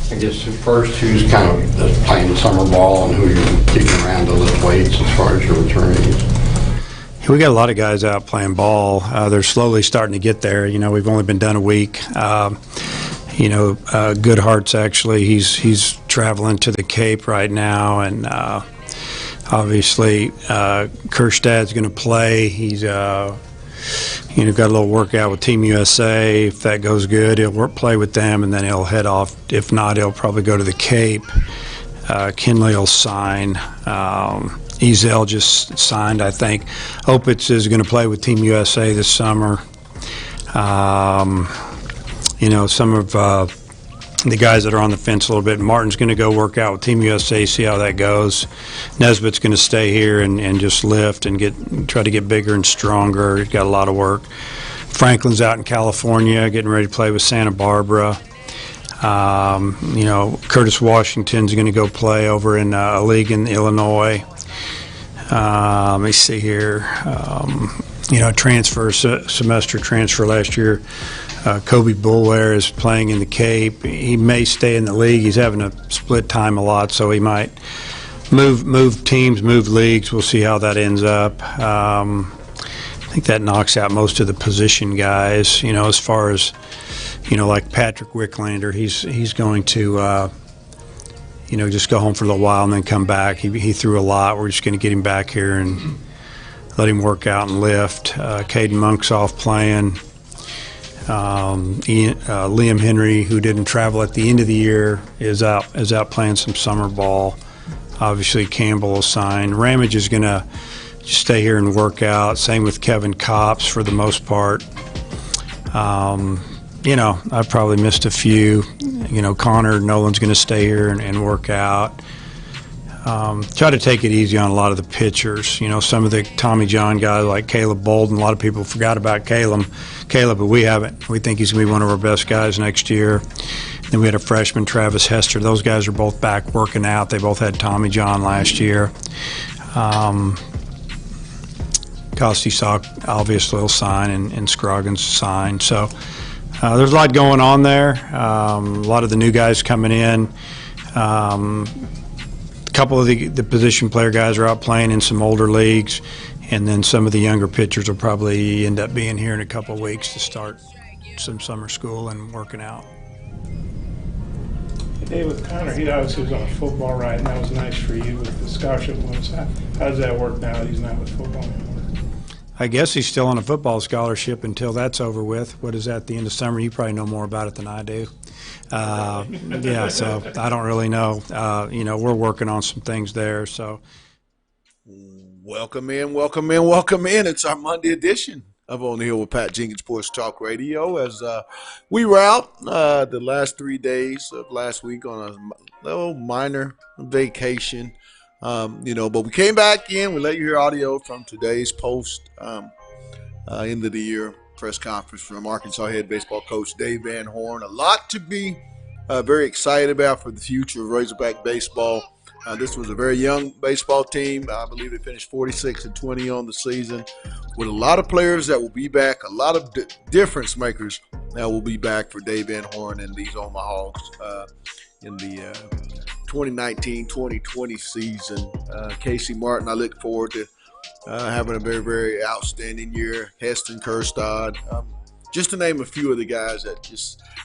I guess first, who's kind of playing summer ball and who you're kicking around to lift weights as far as your returnees? We got a lot of guys out playing ball. They're slowly starting to get there. You know, we've only been done a week. Goodhart's actually, he's traveling to the Cape right now, and obviously Kerstad's going to play. He's got a little workout with Team USA. If that goes good, he'll play with them, and then he'll head off. If not, he'll probably go to the Cape. Kinley will sign. Ezel just signed, I think. Opitz is going to play with Team USA this summer. Some of the guys that are on the fence a little bit. Martin's going to go work out with Team USA, see how that goes. Nesbitt's going to stay here and just lift and try to get bigger and stronger. He's got a lot of work. Franklin's out in California, getting ready to play with Santa Barbara. Curtis Washington's going to go play over in a league in Illinois. Let me see here. Semester transfer last year. Kobe Boulware is playing in the Cape. He may stay in the league. He's having to split time a lot, so he might move teams, move leagues. We'll see how that ends up. I think that knocks out most of the position guys. As far as like Patrick Wicklander, he's going to just go home for a little while and then come back. He threw a lot. We're just going to get him back here and let him work out and lift. Caden Monk's off playing. Liam Henry, who didn't travel at the end of the year, is out playing some summer ball. Obviously, Campbell will sign. Ramage is going to stay here and work out. Same with Kevin Copps for the most part. I've probably missed a few. Connor Nolan's going to stay here and work out. Try to take it easy on a lot of the pitchers. Some of the Tommy John guys like Caleb Bolden, a lot of people forgot about Caleb, but we haven't. We think he's going to be one of our best guys next year. Then we had a freshman, Travis Hester. Those guys are both back working out. They both had Tommy John last year. Costi Sock obviously will sign, and Scroggins sign. So there's a lot going on there. A lot of the new guys coming in. A couple of the position player guys are out playing in some older leagues, and then some of the younger pitchers will probably end up being here in a couple of weeks to start some summer school and working out. Hey, with Connor, he obviously was on football, right? And that was nice for you with the scholarship ones. How does that work now that he's not with football anymore? I guess he's still on a football scholarship until that's over with. What is that, at the end of summer? You probably know more about it than I do. So I don't really know. We're working on some things there. So, welcome in. It's our Monday edition of On the Hill with Pat Jenkins Sports Talk Radio. As we were out the last 3 days of last week on a little minor vacation. But we came back in. We let you hear audio from today's post end of the year press conference from Arkansas head baseball coach Dave Van Horn. A lot to be very excited about for the future of Razorback baseball. This was a very young baseball team. I believe they finished 46-20 on the season, with a lot of players that will be back, a lot of difference makers that will be back for Dave Van Horn and these Omaha Hawks in the 2019-2020 season. Casey Martin, I look forward to having a very, very outstanding year. Heston Kerstad, just to name a few of the guys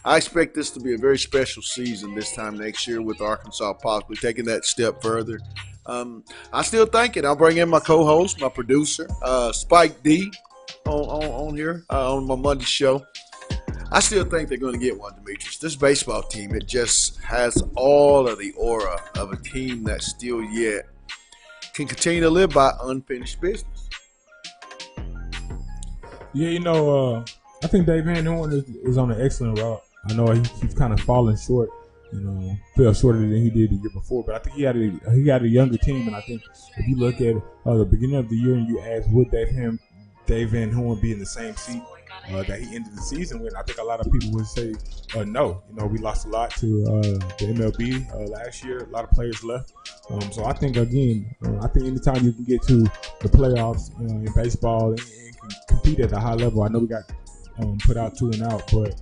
I expect this to be a very special season this time next year, with Arkansas possibly taking that step further. I still think it. I'll bring in my co-host, my producer, Spike D, on here on my Monday show. I still think they're going to get one, Demetrius. This baseball team, it just has all of the aura of a team that's still yet can continue to live by unfinished business. Yeah, I think Dave Van Horn is on an excellent route. I know he keeps kind of falling short, fell shorter than he did the year before. But I think he had a younger team, and I think if you look at the beginning of the year and you ask would Dave Van Horn be in the same seat that he ended the season with, I think a lot of people would say no. We lost a lot to the MLB last year. A lot of players left. So I think anytime you can get to the playoffs in baseball and can compete at a high level, I know we got put out 2 and out, but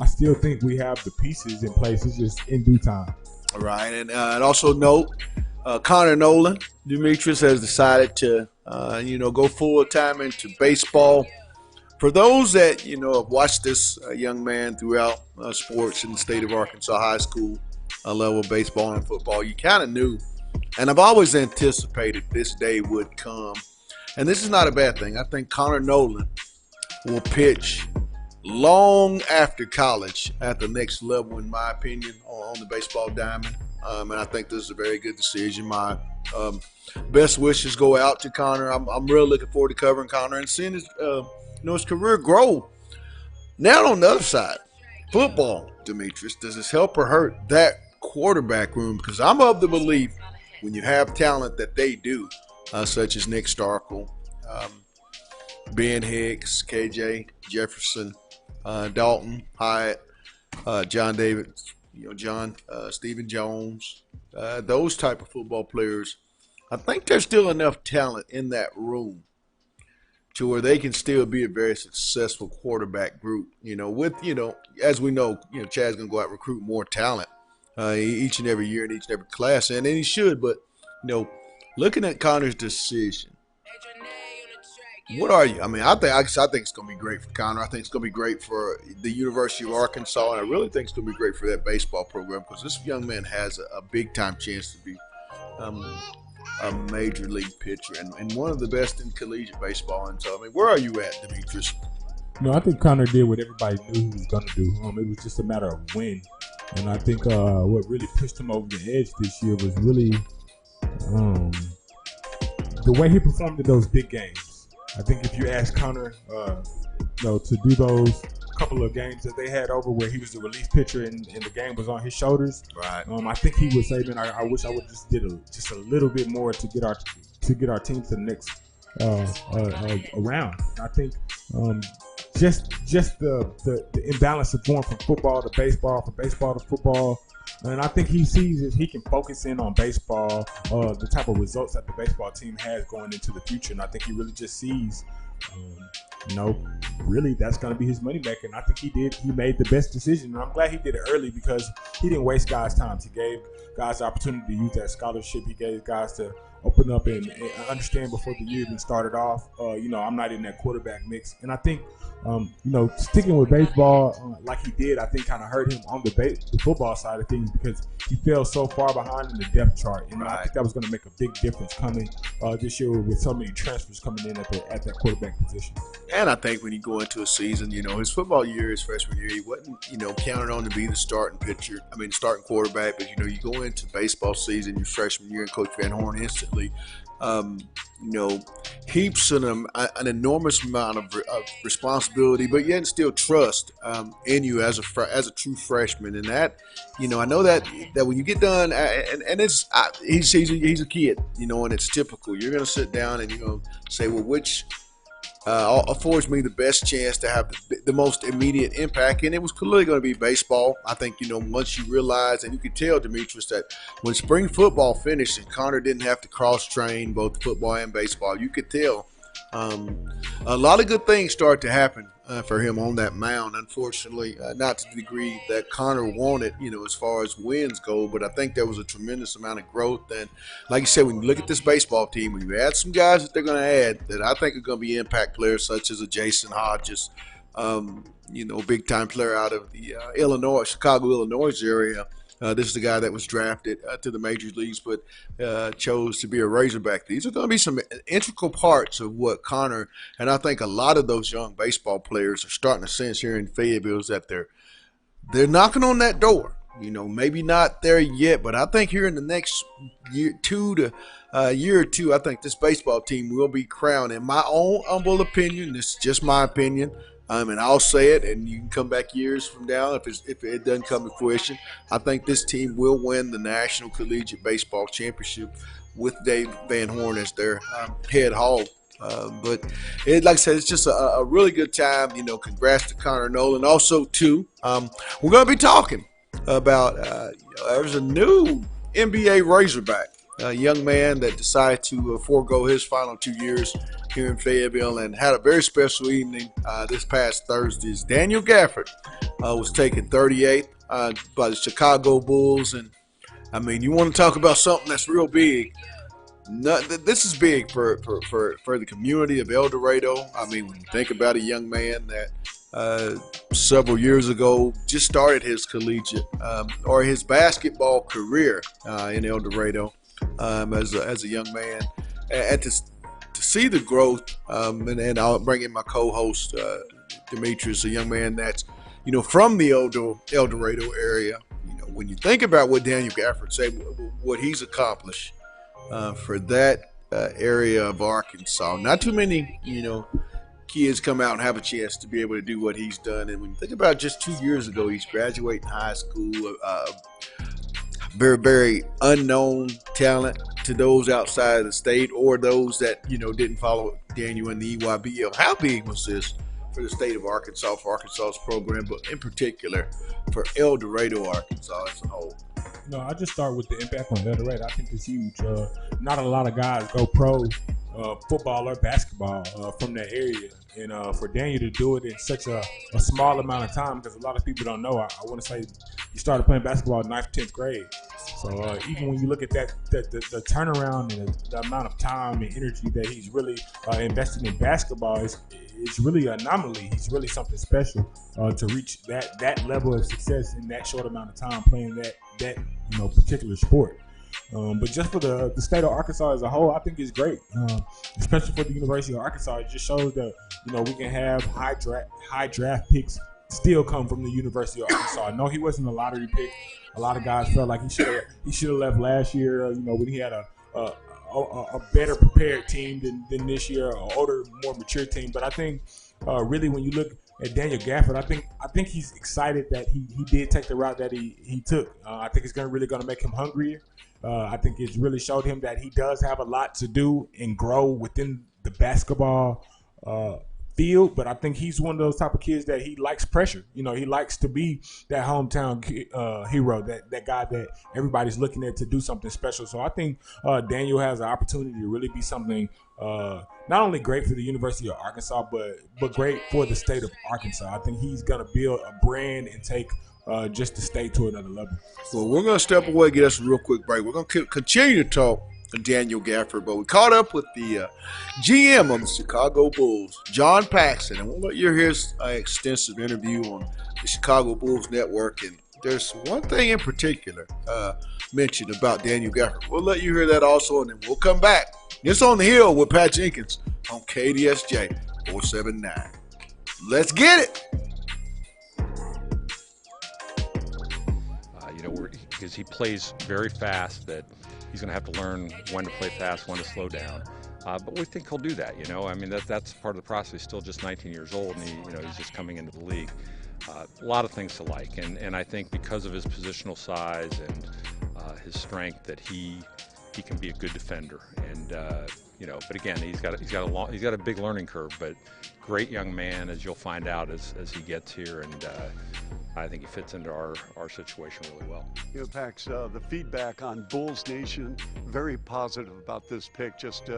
I still think we have the pieces in place. It's just in due time. All right, and also note, Connor Nolan, Demetrius, has decided to, go full time into baseball. For those that, have watched this young man throughout sports in the state of Arkansas, high school level of baseball and football, you kind of knew, and I've always anticipated this day would come. And this is not a bad thing. I think Connor Nolan will pitch long after college at the next level, in my opinion, on the baseball diamond. And I think this is a very good decision. My best wishes go out to Connor. I'm really looking forward to covering Connor and seeing his career grow. Now on the other side, football, Demetrius, does this help or hurt that quarterback room? Because I'm of the belief when you have talent that they do, such as Nick Starkel, Ben Hicks, KJ Jefferson, Dalton Hyatt, John David, Stephen Jones, those type of football players. I think there's still enough talent in that room to where they can still be a very successful quarterback group. As we know, Chad's going to go out and recruit more talent each and every year in each and every class, and he should. But looking at Connor's decision, what are you? I mean, I think it's going to be great for Connor. I think it's going to be great for the University of Arkansas, and I really think it's going to be great for that baseball program because this young man has a big-time chance to be a major league pitcher and one of the best in collegiate baseball. And so, I mean, where are you at, Demetrius? I think Connor did what everybody knew he was going to do. It was just a matter of when. And I think what really pushed him over the edge this year was really the way he performed in those big games. I think if you ask Connor, to do those couple of games that they had over where he was the relief pitcher and the game was on his shoulders, right? I think he would say, "Man, I wish I would have just did a little bit more to get our team to the next round." I think just the imbalance of going from football to baseball, from baseball to football. And I think he sees if he can focus in on baseball, the type of results that the baseball team has going into the future. And I think he really just sees, really that's going to be his moneymaker. And I think he did. He made the best decision. And I'm glad he did it early because he didn't waste guys' time. He gave guys the opportunity to use that scholarship. He gave guys to open up and understand before the year even started off. I'm not in that quarterback mix. And I think, sticking with baseball like he did, I think kind of hurt him on the football side of things because he fell so far behind in the depth chart. And I think that was going to make a big difference coming this year with so many transfers coming in at that quarterback position. And I think when you go into a season, his football year, his freshman year, he wasn't, counted on to be the starting quarterback. But, you go into baseball season, your freshman year, and Coach Van Horn instantly, heaps an enormous amount of responsibility, but yet still trust in you as a true freshman. And that, I know that when you get done, and he's a kid, and it's typical. You're going to sit down and you're going to say, well, which affords me the best chance to have the most immediate impact, and it was clearly going to be baseball. I think, once you realize, and you could tell, Demetrius, that when spring football finished and Connor didn't have to cross-train both football and baseball, you could tell a lot of good things start to happen for him on that mound. Unfortunately, not to the degree that Connor wanted, as far as wins go, but I think there was a tremendous amount of growth. And like you said, when you look at this baseball team, when you add some guys that they're going to add that I think are going to be impact players, such as a Jason Hodges, big-time player out of the Chicago, Illinois area. This is the guy that was drafted to the major leagues, but chose to be a Razorback. These are going to be some integral parts of what Connor, and I think a lot of those young baseball players are starting to sense here in Fayetteville is that they're knocking on that door. maybe not there yet, but I think here in the next year or two, I think this baseball team will be crowned. In my own humble opinion, this is just my opinion, and I'll say it, and you can come back years from now if it doesn't come to fruition. I think this team will win the National Collegiate Baseball Championship with Dave Van Horn as their head hog. But like I said, it's just a really good time. Congrats to Connor Nolan. Also, too, we're going to be talking about there's a new NBA Razorback, a young man that decided to forego his final 2 years here in Fayetteville and had a very special evening this past Thursday. Daniel Gafford was taken 38th by the Chicago Bulls. And, you want to talk about something that's real big. This is big for the community of El Dorado. When you think about a young man that several years ago just started his collegiate or his basketball career in El Dorado as a young man, and to see the growth, and I'll bring in my co-host Demetrius, a young man that's from the El Dorado area. When you think about what Daniel Gafford said, what he's accomplished for that area of Arkansas. Not too many, kids come out and have a chance to be able to do what he's done. And when you think about just 2 years ago, he's graduating high school, very, very unknown talent to those outside of the state or those that, didn't follow Daniel in the EYBL. How big was this for the state of Arkansas, for Arkansas's program, but in particular for El Dorado, Arkansas as a whole? I just start with the impact on El Dorado. I think it's huge. Not a lot of guys go pro football or basketball from that area. And for Daniel to do it in such a small amount of time, because a lot of people don't know, I want to say he started playing basketball in 9th, 10th grade. So even when you look at that, the turnaround and the amount of time and energy that he's really invested in basketball it's really an anomaly. He's really something special to reach that level of success in that short amount of time playing that particular sport. But just for the state of Arkansas as a whole, I think it's great, especially for the University of Arkansas. It just shows that we can have high draft picks still come from the University of Arkansas. No, he wasn't a lottery pick. A lot of guys felt like he should have left last year. When he had a better prepared team than this year, an older, more mature team. But I think really when you look at Daniel Gafford, I think he's excited that he did take the route that he took. I think it's really going to make him hungrier. I think it's really showed him that he does have a lot to do and grow within the basketball field, but I think he's one of those type of kids that he likes pressure. He likes to be that hometown hero, that guy that everybody's looking at to do something special. So I think Daniel has an opportunity to really be something not only great for the University of Arkansas, but great for the state of Arkansas. I think he's going to build a brand and take just the state to another level. Well, we're going to step away and get us a real quick break. We're going to continue to talk to Daniel Gafford, but we caught up with the GM of the Chicago Bulls, John Paxson, and we'll let you hear his extensive interview on the Chicago Bulls Network. And there's one thing in particular mentioned about Daniel Gafford. We'll let you hear that also, and then we'll come back. It's On the Hill with Pat Jenkins on KDSJ 479. Let's get it. Because he plays very fast, that he's going to have to learn when to play fast, when to slow down. But we think he'll do that. That's part of the process. He's still just 19 years old, and he's just coming into the league. A lot of things to like, and I think because of his positional size and his strength, that he can be a good defender. And but again, he's got a big learning curve. But great young man, as you'll find out as he gets here, and I think he fits into our situation really well. Pax, the feedback on Bulls Nation, very positive about this pick. Just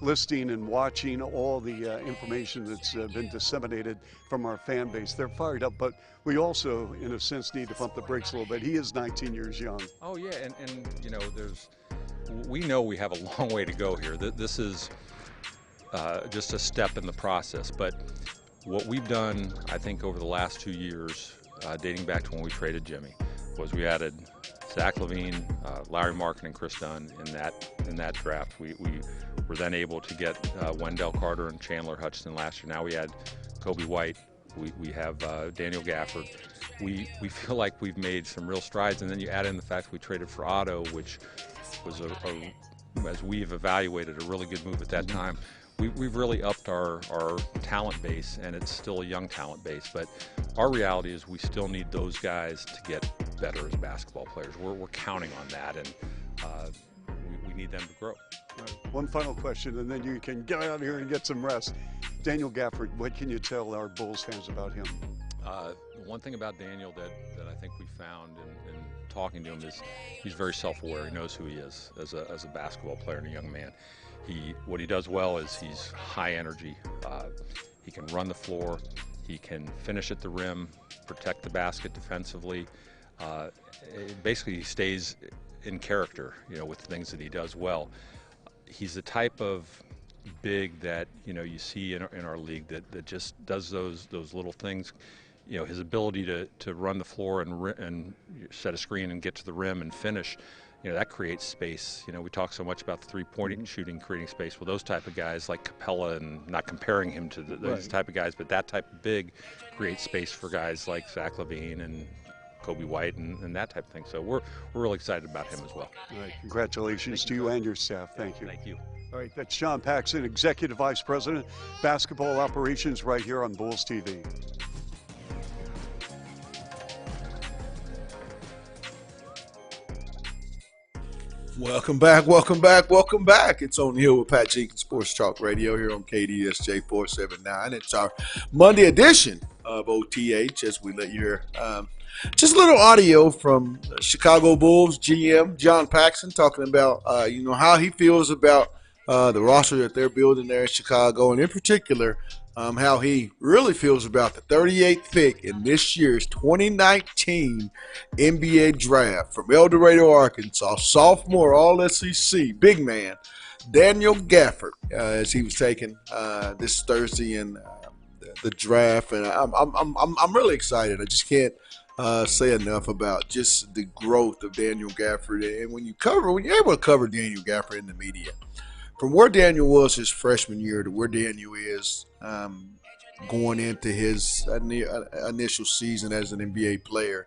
listening and watching all the information that's been disseminated from our fan base. They're fired up, but we also, in a sense, need to pump the brakes a little bit. He is 19 years young. Oh, yeah, and we know we have a long way to go here. This is just a step in the process, but what we've done, I think, over the last 2 years, dating back to when we traded Jimmy, was we added Zach Levine, Larry Markin, and Chris Dunn in that draft. We were then able to get Wendell Carter and Chandler Hutchinson last year. Now we add Kobe White. We have Daniel Gafford. we feel like we've made some real strides. And then you add in the fact we traded for Otto, which was as we've evaluated, a really good move at that time. We've really upped our talent base, and it's still a young talent base. But our reality is we still need those guys to get better as basketball players. We're counting on that, and we need them to grow. One final question, and then you can get out of here and get some rest. Daniel Gafford, what can you tell our Bulls fans about him? One thing about Daniel that I think we found in talking to him is he's very self-aware. He knows who he is as a basketball player and a young man. What he does well is he's high energy. He can run the floor. He can finish at the rim, protect the basket defensively. Basically, he stays in character, with the things that he does well. He's the type of big that you see in our league that just does those little things. His ability to run the floor and set a screen and get to the rim and finish. That creates space. We talk so much about the three-point shooting creating space. Well, those type of guys like Capella, and not comparing him to those type of guys, but that type of big creates space for guys like Zach LaVine and Kobe White and that type of thing. So we're really excited about him as well. All right, congratulations to you and your staff. Thank you. Thank you. All right, that's John Paxson, Executive Vice President, Basketball Operations, right here on Bulls TV. Welcome back, welcome back, welcome back. It's On the Hill with Pat Jenkins, Sports Talk Radio here on KDSJ 479. It's our Monday edition of OTH as we let you hear just a little audio from Chicago Bulls GM John Paxson talking about, how he feels about the roster that they're building there in Chicago, and in particular, how he really feels about the 38th pick in this year's 2019 NBA draft from El Dorado, Arkansas, sophomore All-SEC big man Daniel Gafford, as he was taken this Thursday in the draft, and I'm really excited. I just can't say enough about just the growth of Daniel Gafford, and when you're able to cover Daniel Gafford in the media. From where Daniel was his freshman year to where Daniel is going into his initial season as an NBA player,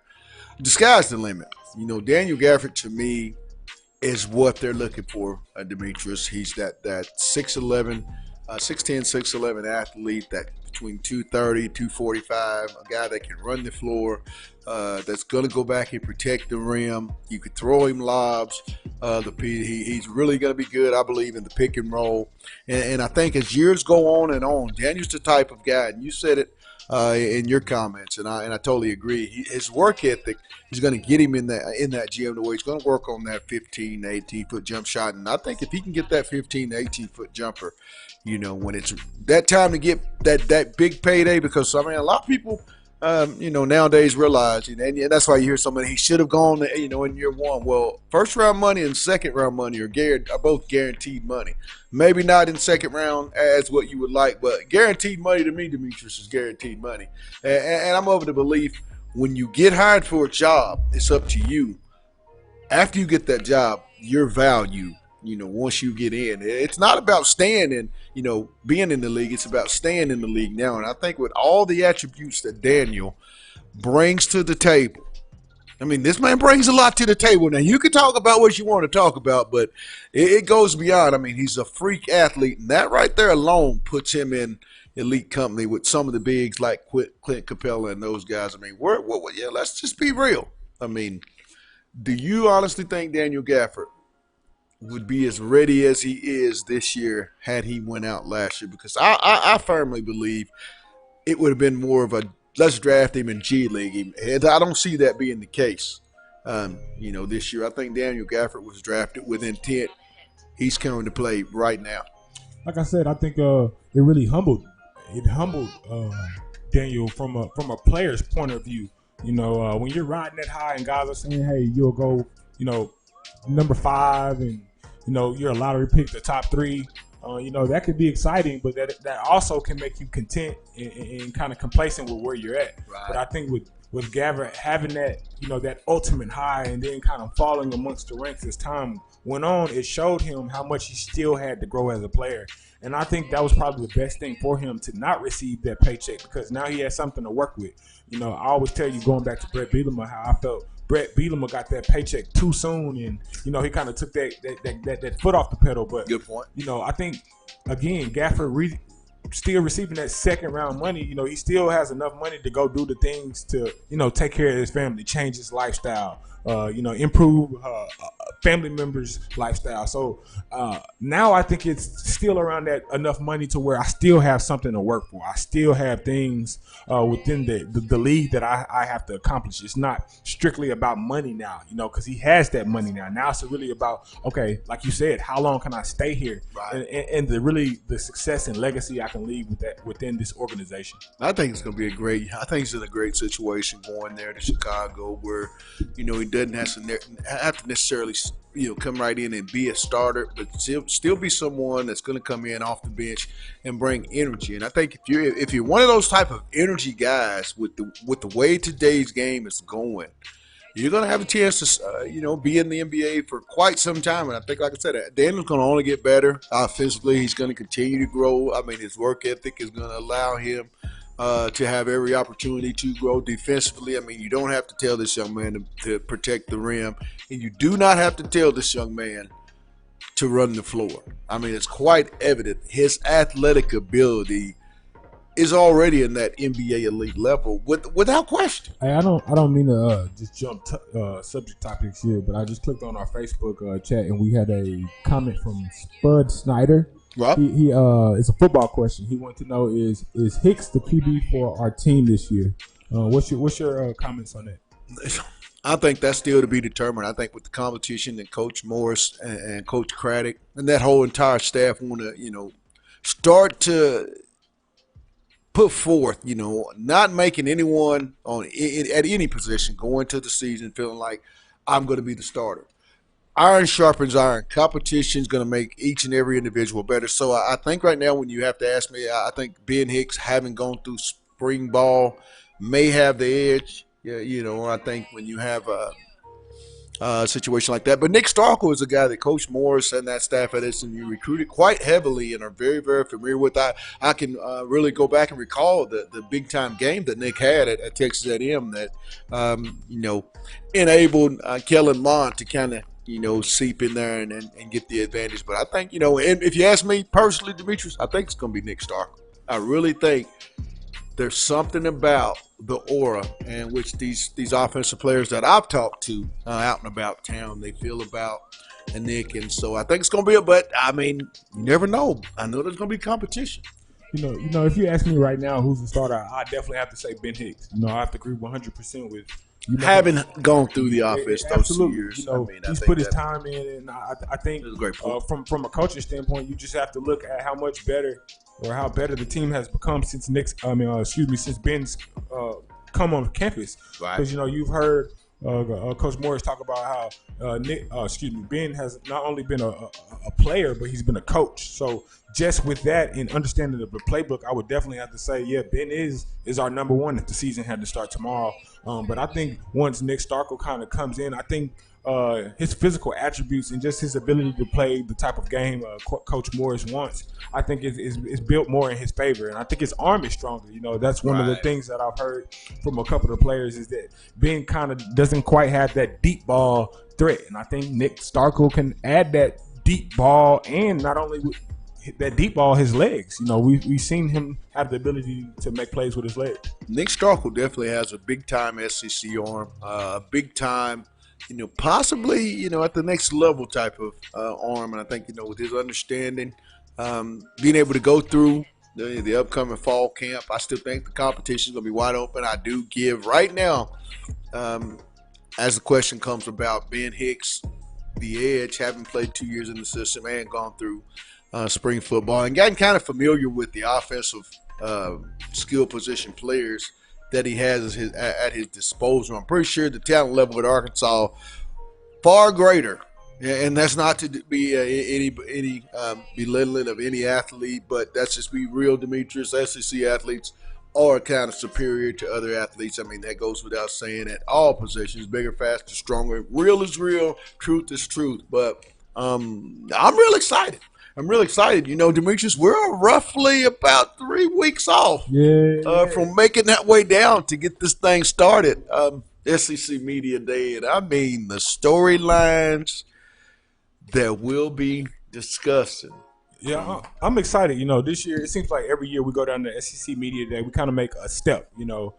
the sky's the limit. Daniel Gafford to me is what they're looking for, Demetrius. He's that 6'11", 6'10", 6'11" athlete, that between 230, 245, a guy that can run the floor, that's going to go back and protect the rim. You could throw him lobs. He's really going to be good, I believe, in the pick and roll. And I think as years go on and on, Daniel's the type of guy, and you said it in your comments, and I totally agree. His work ethic is going to get him in that gym to where he's going to work on that 15 to 18-foot jump shot. And I think if he can get that 15 to 18-foot jumper, when it's that time to get that big payday, because, a lot of people – nowadays realize, and that's why you hear so many, he should have gone, in year one. Well, first round money and second round money are both guaranteed money. Maybe not in second round as what you would like, but guaranteed money to me, Demetrius, is guaranteed money. And I'm of the belief when you get hired for a job, it's up to you. After you get that job, your value, once you get in. It's not about staying in, being in the league. It's about staying in the league now. And I think with all the attributes that Daniel brings to the table, this man brings a lot to the table. Now, you can talk about what you want to talk about, but it goes beyond. He's a freak athlete, and that right there alone puts him in elite company with some of the bigs like Clint Capella and those guys. Let's just be real. Do you honestly think Daniel Gafford would be as ready as he is this year had he went out last year? Because I firmly believe it would have been more of a let's draft him in G League. And I don't see that being the case, this year. I think Daniel Gafford was drafted with intent. He's coming to play right now. Like I said, I think it really humbled Daniel from a player's point of view. When you're riding that high and guys are saying, hey, you'll go, number 5 and, you're a lottery pick, the top 3, that could be exciting, but that also can make you content and kind of complacent with where you're at. Right. But I think with with Gabbert having that, that ultimate high and then kind of falling amongst the ranks as time went on, it showed him how much he still had to grow as a player. And I think that was probably the best thing for him to not receive that paycheck, because now he has something to work with. I always tell you, going back to Brett Bielema, how I felt Brett Bielema got that paycheck too soon, and he kind of took that foot off the pedal. But Good point. I think again, Gafford still receiving that second round money. He still has enough money to go do the things to take care of his family, change his lifestyle, improve family members' lifestyle. So now I think it's still around that enough money to where I still have something to work for. I still have things within the league that I have to accomplish. It's not strictly about money now, because he has that money now. Now it's really about, okay, like you said, how long can I stay here, Right. and the success and legacy I can leave within this organization. I think it's going to be I think he's in a great situation going there to Chicago, where, he doesn't have to necessarily, come right in and be a starter, but still be someone that's going to come in off the bench and bring energy. And I think if you're one of those type of energy guys with the way today's game is going, you're going to have a chance to, be in the NBA for quite some time. And I think, like I said, Daniel's going to only get better offensively. He's going to continue to grow. I mean, his work ethic is going to allow him to have every opportunity to grow defensively. I mean, you don't have to tell this young man to protect the rim, and you do not have to tell this young man to run the floor. I mean, it's quite evident his athletic ability is already in that NBA elite level without question. Hey, I don't mean to just jump subject topics here, but I just clicked on our Facebook chat and we had a comment from Spud Snyder. Rob? He it's a football question. He wanted to know is Hicks the QB for our team this year? What's your comments on that? I think that's still to be determined. I think with the competition that Coach Morris and Coach Craddock and that whole entire staff want to, start to put forth, not making anyone at any position go into the season feeling like I'm going to be the starter. Iron sharpens iron. Competition is going to make each and every individual better. So I think right now, when you have to ask me, I think Ben Hicks, having gone through spring ball, may have the edge. Yeah, I think when you have a situation like that. But Nick Starkel is a guy that Coach Morris and that staff at SMU recruited quite heavily and are very, very familiar with. I can really go back and recall the big-time game that Nick had at Texas A&M that, enabled Kellen Mond to kind of, seep in there and get the advantage. But I think, and if you ask me personally, Demetrius, I think it's going to be Nick Starkel. I really think there's something about the aura in which these offensive players that I've talked to out and about town, they feel about Nick. And so I think it's going to be but I mean, you never know. I know there's going to be competition. If you ask me right now who's the starter, I definitely have to say Ben Hicks. I have to agree 100% with having gone through the offense those 2 years. He's put his time in, and I think from a coaching standpoint, you just have to look at how much better or how better the team has become since since Ben's come on campus. Right. Because you've heard Coach Morris talk about how Ben has not only been a player, but he's been a coach. So just with that and understanding of the playbook, I would definitely have to say, yeah, Ben is our number one if the season had to start tomorrow. But I think once Nick Starkel kind of comes in, I think his physical attributes and just his ability to play the type of game Coach Morris wants, I think is built more in his favor. And I think his arm is stronger. That's one of the things that I've heard from a couple of players is that Ben kind of doesn't quite have that deep ball threat. And I think Nick Starkel can add that deep ball, and not only that deep ball, his legs. We've seen him have the ability to make plays with his legs. Nick Starkel definitely has a big-time SEC arm, big-time, possibly, at the next level type of arm. And I think, with his understanding, being able to go through the upcoming fall camp, I still think the competition is going to be wide open. I do give right now, as the question comes about Ben Hicks, the edge, having played 2 years in the system and gone through spring football and gotten kind of familiar with the offensive skill position players that he has at his disposal. I'm pretty sure the talent level at Arkansas far greater, and that's not to be any belittling of any athlete, but that's just be real, Demetrius. SEC athletes are kind of superior to other athletes. I mean, that goes without saying at all positions, bigger, faster, stronger. Real is real, truth is truth. But I'm real excited. I'm real excited. You know, Demetrius, we're roughly about 3 weeks off from making that way down to get this thing started. SEC Media Day, and I mean the storylines that we'll be discussing. Yeah, I'm excited. You know, this year it seems like every year we go down to SEC Media Day, we kind of make a step. You know,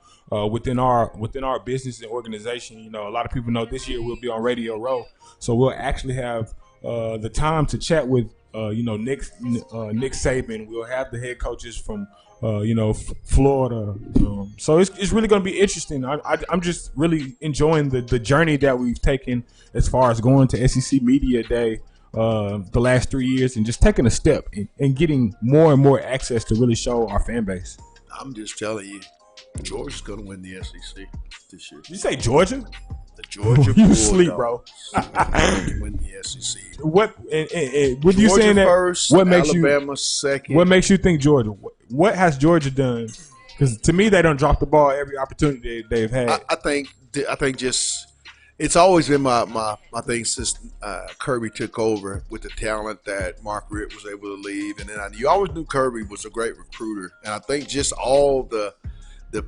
within our business and organization. You know, a lot of people know this year we'll be on Radio Row, so we'll actually have the time to chat with Nick Saban. We'll have the head coaches from Florida. So it's really going to be interesting. I'm just really enjoying the journey that we've taken as far as going to SEC Media Day the last 3 years and just taking a step and getting more and more access to really show our fan base. I'm just telling you, Georgia's going to win the SEC this year. Did you say Georgia? The Georgia You sleep, bro. Win the SEC. What? With you Georgia saying that, first, what makes Alabama second. What makes you think Georgia? What has Georgia done? Because to me, they don't drop the ball every opportunity they've had. I think just it's always been my thing since Kirby took over with the talent that Mark Ritt was able to leave, and then you always knew Kirby was a great recruiter, and I think just all the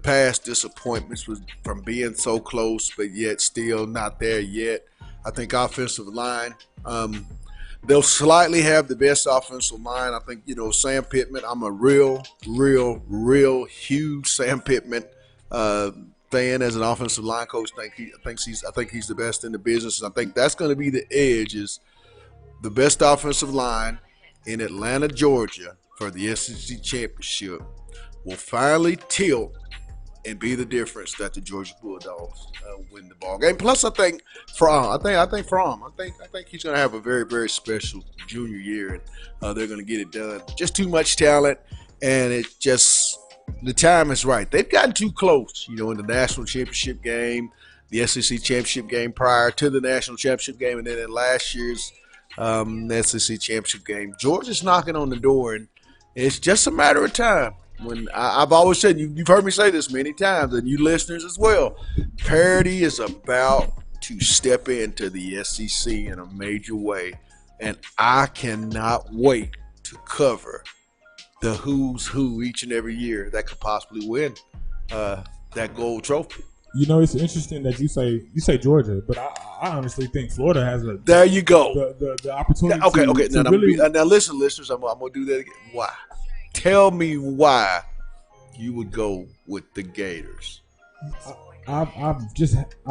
past disappointments was from being so close but yet still not there yet. I think offensive line, they'll slightly have the best offensive line. I think, Sam Pittman, I'm a real huge Sam Pittman fan as an offensive line coach. I think he's the best in the business. And I think that's going to be the edge, is the best offensive line in Atlanta, Georgia for the SEC championship will finally tilt and be the difference that the Georgia Bulldogs win the ball game. Plus, I think Fromm. I think he's going to have a very, very special junior year, and they're going to get it done. Just too much talent, and it just the time is right. They've gotten too close, in the national championship game, the SEC championship game prior to the national championship game, and then in last year's SEC championship game. Georgia's knocking on the door, and it's just a matter of time. When I've always said, you've heard me say this many times, and you listeners as well, parity is about to step into the SEC in a major way, and I cannot wait to cover the who's who each and every year that could possibly win that gold trophy. It's interesting that you say Georgia, but I honestly think Florida has a. There you go. The opportunity. Okay. To now listen, listeners. I'm gonna do that again. Why? Tell me why you would go with the Gators. I've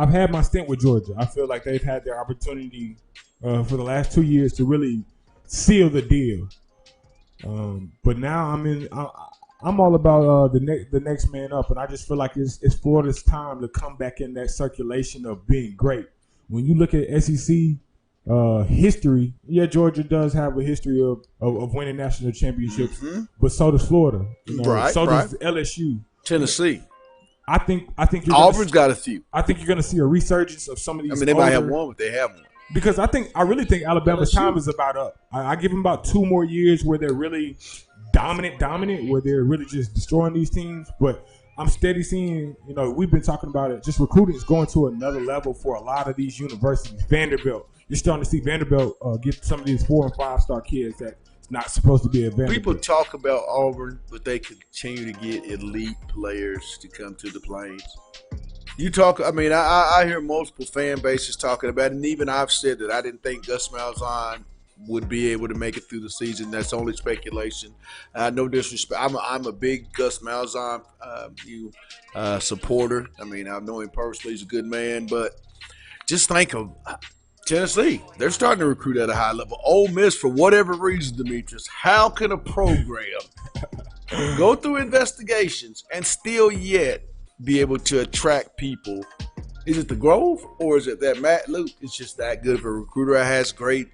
had my stint with Georgia. I feel like they've had their opportunity for the last 2 years to really seal the deal. But now I'm all about the next man up, and I just feel like it's Florida's time to come back in that circulation of being great. When you look at SEC history, Georgia does have a history of winning national championships, but so does Florida. So does LSU, Tennessee. I think Auburn's got a few. I think you're going to see a resurgence of some of these. They might have one, but they have one. Because I really think Alabama's time is about up. I give them about 2 more years where they're really dominant, where they're really just destroying these teams. But I'm steady seeing, we've been talking about it. Just recruiting is going to another level for a lot of these universities. Vanderbilt, you're starting to see Vanderbilt get some of these 4- and 5-star kids that's not supposed to be at Vanderbilt. People talk about Auburn, but they continue to get elite players to come to the Plains. You talk. I hear multiple fan bases talking about it, and even I've said that I didn't think Gus Malzahn would be able to make it through the season. That's only speculation. No disrespect. I'm a big Gus Malzahn supporter. I've known him personally. He's a good man, but just think of Tennessee. They're starting to recruit at a high level. Ole Miss, for whatever reason, Demetrius, how can a program go through investigations and still yet be able to attract people? Is it the Grove, or is it that Matt Luke is just that good of a recruiter? Has great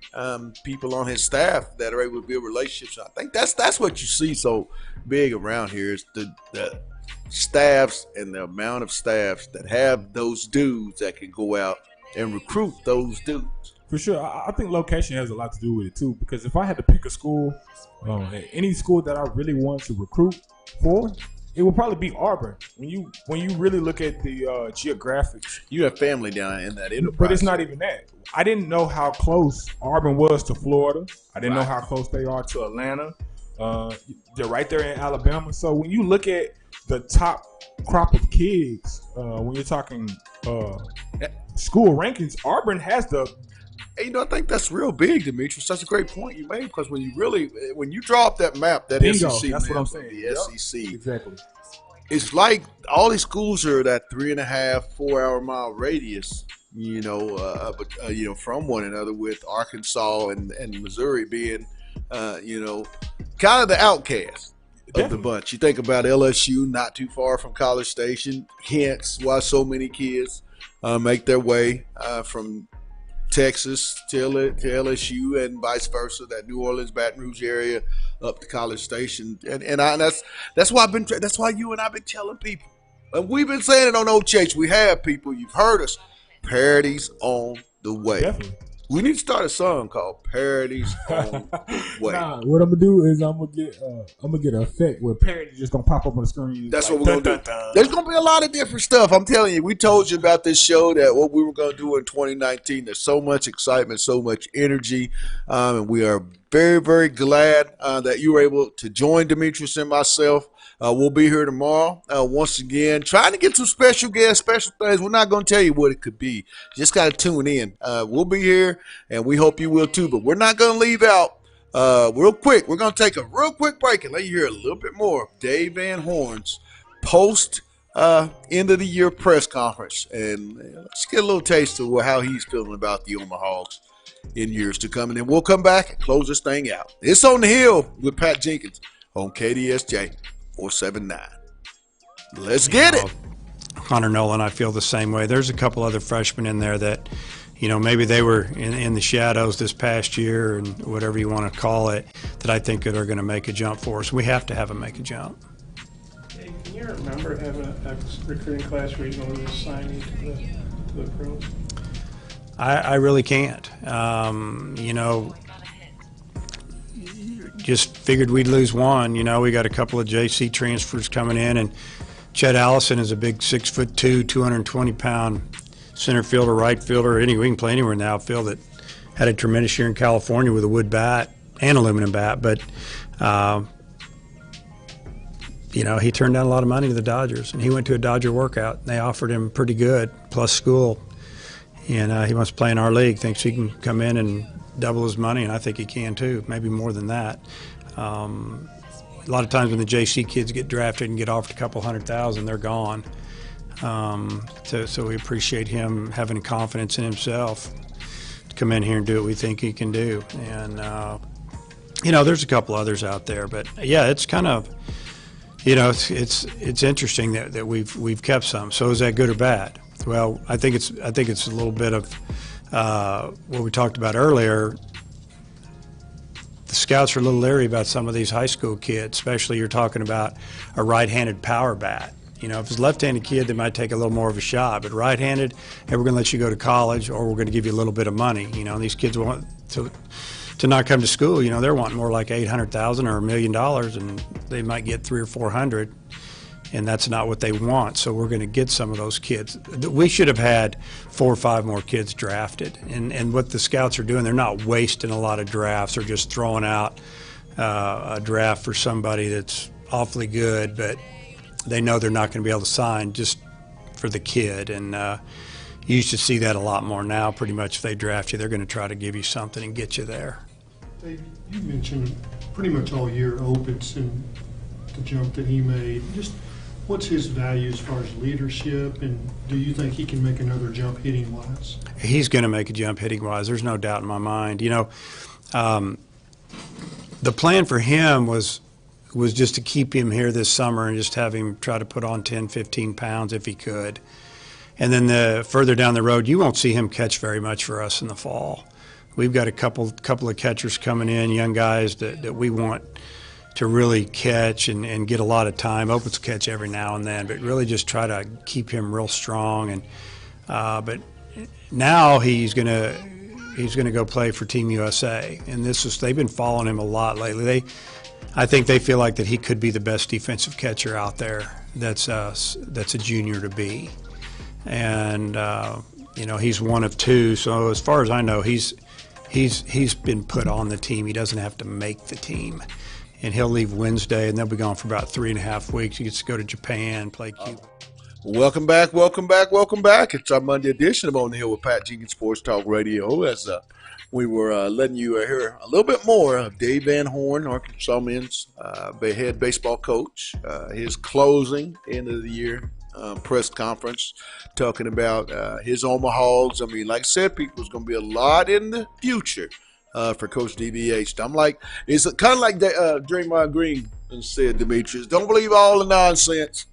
people on his staff that are able to build relationships. I think that's what you see so big around here, is the staffs and the amount of staffs that have those dudes that can go out and recruit those dudes. For sure. I think location has a lot to do with it too, because if I had to pick a school, any school that I really want to recruit for, it would probably be Auburn when you really look at the geographics. You have family down in that enterprise. But it's not even that. I didn't know how close Auburn was to Florida. I didn't know how close they are to Atlanta. They're right there in Alabama. So when you look at the top crop of kids, when you're talking school rankings, Auburn has the. And, I think that's real big, Demetrius. That's a great point you made, because when you draw up that map, that Bingo, SEC that's map, what I'm saying. the Yep, SEC, exactly. it's like all these schools are that 3.5, 4 hour mile radius, from one another, with Arkansas and Missouri being, kind of the outcast of the bunch. You think about LSU, not too far from College Station, hence why so many kids make their way from Texas to LSU and vice versa, that New Orleans, Baton Rouge area up to College Station, and that's why you and I've been telling people, and we've been saying it on Old Chase. We have people, you've heard us. Parity's on the way. Definitely. We need to start a song called "Parity's on the Way." Nah, what I'm gonna do is I'm gonna get an effect where parody just gonna pop up on the screen. That's what we're gonna do. There's gonna be a lot of different stuff. I'm telling you, we told you about this show, that what we were gonna do in 2019. There's so much excitement, so much energy, and we are very, very glad that you were able to join Demetrius and myself. We'll be here tomorrow once again, trying to get some special guests, special things. We're not going to tell you what it could be. Just got to tune in. We'll be here, and we hope you will too. But we're not going to leave out real quick. We're going to take a real quick break and let you hear a little bit more of Dave Van Horn's post end of the year press conference, and let's get a little taste of how he's feeling about the Omahaws in years to come. And then we'll come back and close this thing out. It's On the Hill with Pat Jenkins on KDSJ 479. Let's get it. Connor Nolan, I feel the same way. There's a couple other freshmen in there that, maybe they were in the shadows this past year, and whatever you want to call it, that I think that are going to make a jump for us. We have to have them make a jump. Hey, can you remember having a recruiting class where you going to lose signee to the pros? I really can't. Just figured we'd lose one. We got a couple of JC transfers coming in, and Chet Allison is a big 6'2", 220-pound center fielder, right fielder. We can play anywhere in the outfield. That had a tremendous year in California with a wood bat and aluminum bat, but he turned down a lot of money to the Dodgers, and he went to a Dodger workout. They offered him pretty good plus school, and he wants to play in our league. Thinks he can come in and double his money, and I think he can too, maybe more than that. A lot of times when the JC kids get drafted and get offered a couple $100,000, they're gone. So we appreciate him having confidence in himself to come in here and do what we think he can do. And there's a couple others out there, but yeah, it's kind of, it's interesting that we've kept some. So is that good or bad? Well, I think it's a little bit of what we talked about earlier. The scouts are a little leery about some of these high school kids, especially you're talking about a right-handed power bat. If it's a left-handed kid, they might take a little more of a shot, but right-handed, hey, we're going to let you go to college, or we're going to give you a little bit of money. And these kids want to not come to school. They're wanting more like $800,000 or $1 million, and they might get $300,000 or $400,000. And that's not what they want, so we're going to get some of those kids. We should have had 4 or 5 more kids drafted. And what the scouts are doing, they're not wasting a lot of drafts or just throwing out a draft for somebody that's awfully good, but they know they're not going to be able to sign just for the kid. And you used to see that a lot more. Now, pretty much if they draft you, they're going to try to give you something and get you there. Dave, you mentioned pretty much all year Opitz and the jump that he made. Just what's his value as far as leadership, and do you think he can make another jump hitting-wise? He's going to make a jump hitting-wise. There's no doubt in my mind. The plan for him was just to keep him here this summer and just have him try to put on 10, 15 pounds if he could. And then further down the road, you won't see him catch very much for us in the fall. We've got a couple of catchers coming in, young guys that we want to really catch and get a lot of time. Opitz catch every now and then, but really just try to keep him real strong. And but now he's gonna go play for Team USA, and they've been following him a lot lately. I think they feel like that he could be the best defensive catcher out there. That's a junior to be, and he's one of two. So as far as I know, he's been put on the team. He doesn't have to make the team, and he'll leave Wednesday, and they'll be gone for about 3.5 weeks. He gets to go to Japan, play Cuba. Welcome back, welcome back, welcome back. It's our Monday edition of On the Hill with Pat Jenkins Sports Talk Radio. As we were letting you hear a little bit more of Dave Van Horn, Arkansas men's head baseball coach, his closing end of the year press conference, talking about his Omahas. I mean, like I said, people, there's going to be a lot in the future for Coach DVH. I'm like, it's kind of like Draymond Green said, Demetrius, don't believe all the nonsense.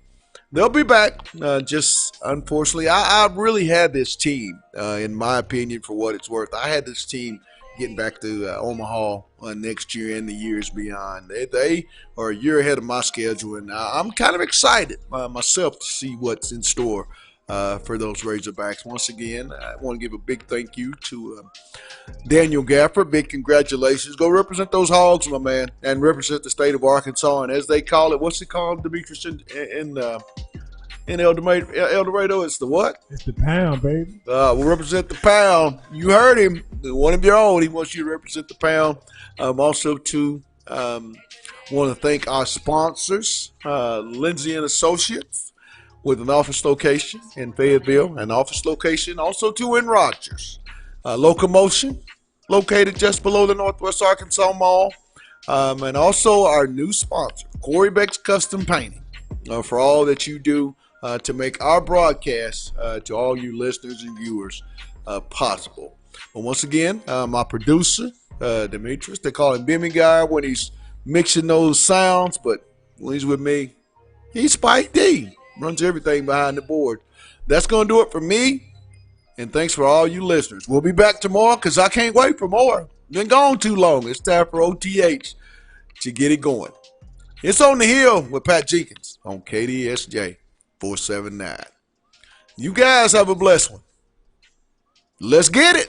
They'll be back. Just unfortunately, I really had this team, in my opinion, for what it's worth. I had this team getting back to Omaha next year and the years beyond. They are a year ahead of my schedule, and I'm kind of excited myself to see what's in store for those Razorbacks. Once again, I want to give a big thank you to Daniel Gaffer. Big congratulations. Go represent those Hogs, my man, and represent the state of Arkansas. And as they call it, what's it called, Demetrius, in El Dorado, it's the what? It's the pound, baby. We'll represent the pound. You heard him. One of your own. He wants you to represent the pound. Also, too, want to thank our sponsors, Lindsay and Associates, with an office location in Fayetteville, an office location also, too, in Rogers. Locomotion, located just below the Northwest Arkansas Mall. And also our new sponsor, Corey Beck's Custom Painting, for all that you do to make our broadcast to all you listeners and viewers possible. But once again, my producer, Demetrius, they call him Bimmy Guy when he's mixing those sounds, but when he's with me, he's Spike D. Runs everything behind the board. That's going to do it for me, and thanks for all you listeners. We'll be back tomorrow because I can't wait for more. Been gone too long. It's time for OTH to get it going. It's On the Hill with Pat Jenkins on KDSJ 479. You guys have a blessed one. Let's get it.